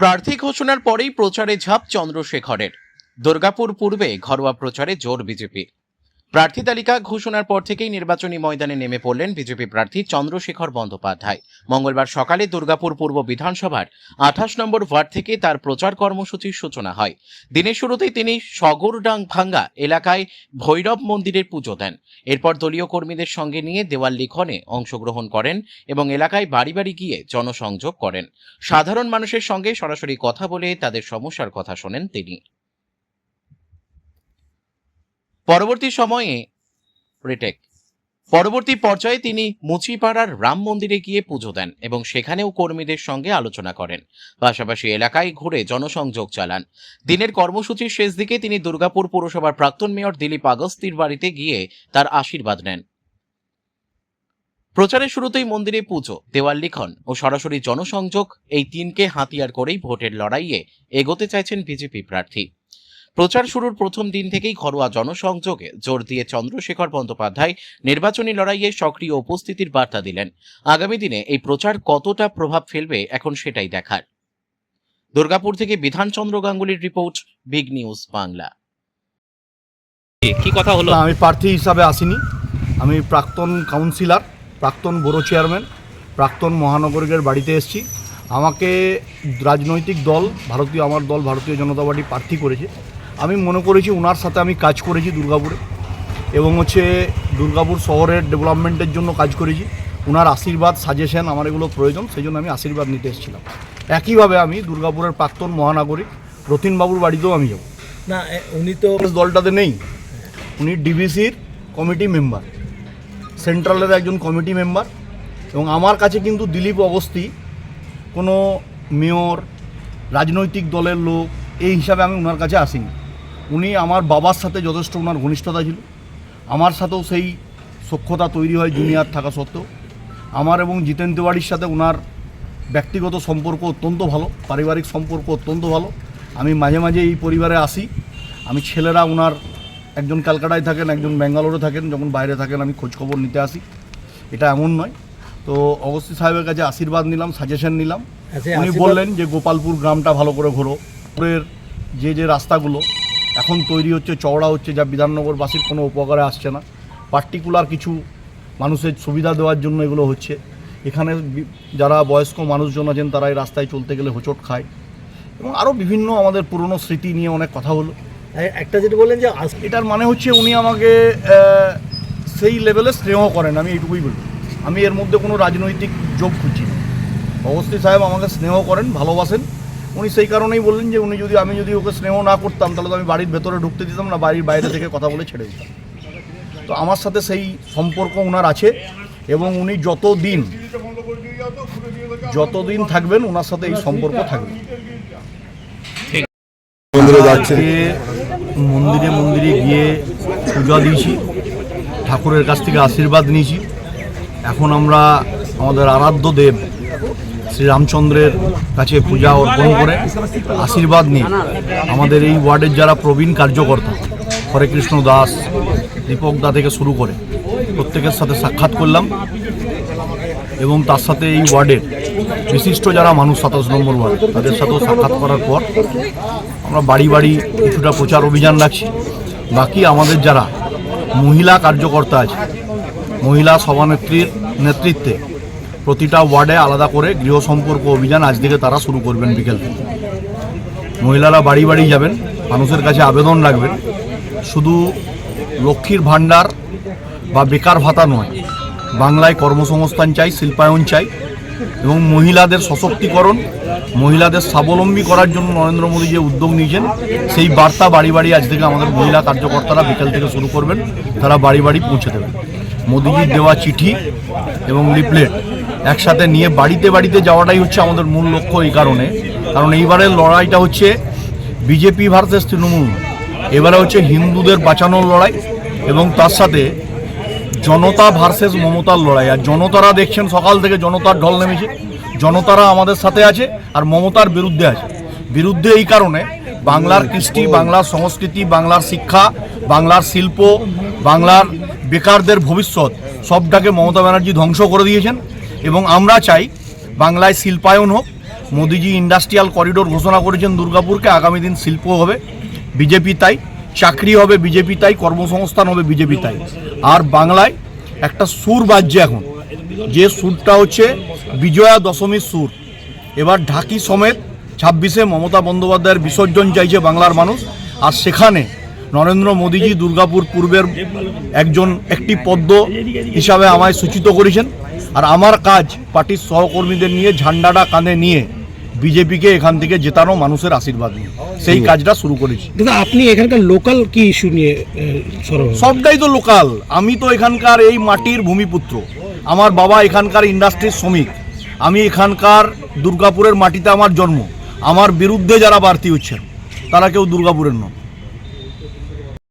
প্রার্থী ঘোষণার পরেই প্রচারে ঝাঁপ চন্দ্রশেখরের। দুর্গাপুর পূর্বে ঘরোয়া প্রচারে জোর বিজেপি। প্রার্থী তালিকা ঘোষণার পর থেকেই নির্বাচনী ময়দানে নেমে পড়লেন বিজেপি প্রার্থী চন্দ্রশেখর বন্দ্যোপাধ্যায়। মঙ্গলবার সকালে দুর্গাপুর পূর্ব বিধানসভার 28 নম্বর ওয়ার্ড থেকে তার প্রচার কর্মসূচির সূচনা হয়। দিনের শুরুতেই তিনি সগরডাঙ্গা এলাকায় ভৈরব মন্দিরের পুজো দেন। এরপর দলীয় কর্মীদের সঙ্গে নিয়ে দেওয়াল লিখনে অংশগ্রহণ করেন এবং এলাকায় বাড়ি বাড়ি গিয়ে জনসংযোগ করেন। সাধারণ মানুষের সঙ্গে সরাসরি কথা বলে তাদের সমস্যার কথা শোনেন তিনি। পরবর্তী পর্যায়ে তিনি মুচিপাড়ার রাম মন্দিরে গিয়ে পুজো দেন এবং সেখানেও কর্মীদের সঙ্গে আলোচনা করেন। পাশাপাশি এলাকায় ঘুরে জনসংযোগ চালান। দিনের কর্মসূচির শেষ দিকে তিনি দুর্গাপুর পুরসভার প্রাক্তন মেয়র দিলীপ আগস্তির বাড়িতে গিয়ে তার আশীর্বাদ নেন। প্রচারের শুরুতেই মন্দিরে পুজো, দেওয়াল লিখন ও সরাসরি জনসংযোগ, এই তিনকে হাতিয়ার করেই ভোটের লড়াইয়ে এগোতে চাইছেন বিজেপি প্রার্থী। প্রচার শুরুর প্রথম দিন থেকেই ঘরোয়া জনসংযোগে জোর দিয়ে চন্দ্রশেখর বন্দ্যোপাধ্যায় নির্বাচনী লড়াইয়ে সক্রিয় উপস্থিতির বার্তা দিলেন। আগামী দিনে এই প্রচার কতটা প্রভাব ফেলবে এখন সেটাই দেখার। দুর্গাপুর থেকে বিধানচন্দ্র গাঙ্গুলির রিপোর্ট, বিগ নিউজ বাংলা। কি কথা হলো? আমি প্রার্থী হিসাবে আসিনি। আমি প্রাক্তন কাউন্সিলর, প্রাক্তন বড় চেয়ারম্যান, প্রাক্তন মহানগরের বাড়িতে এসেছি। আমাকে রাজনৈতিক দল আমার দল ভারতীয় জনতা পার্টি প্রার্থী করেছে। আমি মনে করেছি ওনার সাথে আমি কাজ করেছি দুর্গাপুরে, এবং দুর্গাপুর শহরের ডেভেলপমেন্টের জন্য কাজ করেছি। ওনার আশীর্বাদ, সাজেশন আমার এগুলো প্রয়োজন, সেই জন্য আমি আশীর্বাদ নিতে এসেছিলাম। একইভাবে আমি দুর্গাপুরের প্রাক্তন মহানাগরিক রতিনবাবুর বাড়িতেও আমি যাব না। উনি তো দলটাতে নেই, উনি ডিভিসির কমিটি মেম্বার, সেন্ট্রালের একজন কমিটি মেম্বার। এবং আমার কাছে কিন্তু দিলীপ অগস্তি কোনো মেয়র, রাজনৈতিক দলের লোক এই হিসাবে আমি ওনার কাছে আসিনি। উনি আমার বাবার সাথে যথেষ্ট ওনার ঘনিষ্ঠতা ছিল, আমার সাথেও সেই সখ্যতা তৈরি হয় জুনিয়র থাকা সত্ত্বেও। আমার এবং জিতেন তিওয়ারির সাথে ওনার ব্যক্তিগত সম্পর্ক অত্যন্ত ভালো, পারিবারিক সম্পর্ক অত্যন্ত ভালো। আমি মাঝে মাঝে এই পরিবারে আসি। আমি ছেলেরা ওনার একজন ক্যালকাটায় থাকেন, একজন ব্যাঙ্গালোরে থাকেন, যখন বাইরে থাকেন আমি খোঁজখবর নিতে আসি। এটা এমন নয়। তো অগস্তি সাহেবের কাছে আশীর্বাদ নিলাম, সাজেশন নিলাম। উনি বললেন যে গোপালপুর গ্রামটা ভালো করে ঘোরো, পুরের যে রাস্তাগুলো এখন তৈরি হচ্ছে, চওড়া হচ্ছে, যা বিধাননগরবাসীর কোনো উপকারে আসছে না। পার্টিকুলার কিছু মানুষের সুবিধা দেওয়ার জন্য এগুলো হচ্ছে। এখানে যারা বয়স্ক মানুষজন আছেন তারা এই রাস্তায় চলতে গেলে হোঁচট খায়, এবং আরও বিভিন্ন আমাদের পুরনো স্মৃতি নিয়ে অনেক কথা হলো। একটা যেটা বললেন যে এটার মানে হচ্ছে উনি আমাকে সেই লেভেলে স্নেহ করেন, আমি এইটুকুই বলি। আমি এর মধ্যে কোনো রাজনৈতিক যোগ খুঁজছি না। অগস্তি সাহেব আমাকে স্নেহ করেন, ভালোবাসেন। উনি সেই কারণেই বললেন যে আমি যদি ওকে স্নেহ না করতাম তাহলে তো আমি বাড়ির ভেতরে ঢুকতে দিতাম না, বাড়ির বাইরে থেকে কথা বলে ছেড়ে দিতাম। তো আমার সাথে সেই সম্পর্ক ওনার আছে, এবং উনি যতদিন থাকবেন ওনার সাথে এই সম্পর্ক থাকবে। মন্দিরে গিয়ে পূজা দিয়েছি, ঠাকুরের কাছ থেকে আশীর্বাদ নিয়েছি। এখন আমরা আমাদের আরাধ্য দেব শ্রী রামচন্দ্রের কাছে পূজা অর্পণ করে আশীর্বাদ নিয়ে আমাদের এই ওয়ার্ডের যারা প্রবীণ কার্যকর্তা, হরেকৃষ্ণ দাস, দীপক দা থেকে শুরু করে প্রত্যেকের সাথে সাক্ষাৎ করলাম, এবং তার সাথে এই ওয়ার্ডের বিশিষ্ট যারা মানুষ 27 নম্বর ওয়ার্ড তাদের সাথেও সাক্ষাৎ করার পর আমরা বাড়ি বাড়ি কিছুটা প্রচার অভিযান রাখছি। বাকি আমাদের যারা মহিলা কার্যকর্তা আছে, মহিলা সভানেত্রীর নেতৃত্বে প্রতিটা ওয়ার্ডে আলাদা করে গৃহ সম্পর্ক অভিযান আজ থেকে তারা শুরু করবেন। বিকেল থেকে মহিলারা বাড়ি বাড়ি যাবেন, মানুষের কাছে আবেদন রাখবেন। শুধু লক্ষ্মীর ভাণ্ডার বা বেকার ভাতা নয়, বাংলায় কর্মসংস্থান চাই, শিল্পায়ন চাই, এবং মহিলাদের সশক্তিকরণ, মহিলাদের স্বাবলম্বী করার জন্য নরেন্দ্র মোদী যে উদ্যোগ নিয়েছেন সেই বার্তা বাড়ি বাড়ি আজ থেকে আমাদের মহিলা কার্যকর্তারা বিকেল থেকে শুরু করবেন, তারা বাড়ি বাড়ি পৌঁছে দেবেন। মোদিজির দেওয়া চিঠি এবং লিফলেট একসাথে নিয়ে বাড়িতে বাড়িতে যাওয়াটাই হচ্ছে আমাদের মূল লক্ষ্য। এই কারণ এইবারের লড়াইটা হচ্ছে বিজেপি ভার্সেস তৃণমূল, এবারে হচ্ছে হিন্দুদের বাঁচানোর লড়াই, এবং তার সাথে জনতা ভার্সেস মমতার লড়াই। আর জনতারা দেখছেন সকাল থেকে জনতার ঢল নেমেছে, জনতারা আমাদের সাথে আছে আর মমতার বিরুদ্ধে আছে। বিরুদ্ধে এই কারণে বাংলার কৃষ্টি, বাংলার সংস্কৃতি, বাংলার শিক্ষা, বাংলার শিল্প, বাংলার বেকারদের ভবিষ্যৎ সবটাকে মমতা ব্যানার্জি ধ্বংস করে দিয়েছেন। এবং আমরা চাই বাংলায় শিল্পায়ন হোক, মোদিজি ইন্ডাস্ট্রিয়াল করিডোর ঘোষণা করেছেন দুর্গাপুরকে, আগামী দিন শিল্প হবে বিজেপি তাই, চাকরি হবে বিজেপি তাই, কর্মসংস্থান হবে বিজেপি তাই। আর বাংলায় একটা সুর বাজছে এখন, যে সুরটা হচ্ছে বিজয়া দশমীর সুর। এবার ঢাকি সমেত 26-এ মমতা বন্দ্যোপাধ্যায়ের বিসর্জন চাইছে বাংলার মানুষ, আর সেখানে নরেন্দ্র মোদীজি দুর্গাপুর পূর্বের একটি পদ্ম হিসাবে আমায় সূচিত করেছেন। আর আমার কাজ পার্টির সহকর্মীদের নিয়ে ঝান্ডাটা কাঁধে নিয়ে বিজেপিকে এখান থেকে জেতানো, মানুষের আশীর্বাদ নিয়ে সেই কাজটা শুরু করেছি। দাদা, আপনি এখানকার লোকাল কি ইস্যু নিয়ে সবটাই তো লোকাল। আমি তো এখানকার এই মাটির ভূমিপুত্র, আমার বাবা এখানকার ইন্ডাস্ট্রির শ্রমিক, আমি এখানকার দুর্গাপুরের মাটিতে আমার জন্ম। আমার বিরুদ্ধে যারা প্রার্থী হচ্ছেন তারা কেউ দুর্গাপুরের নয়।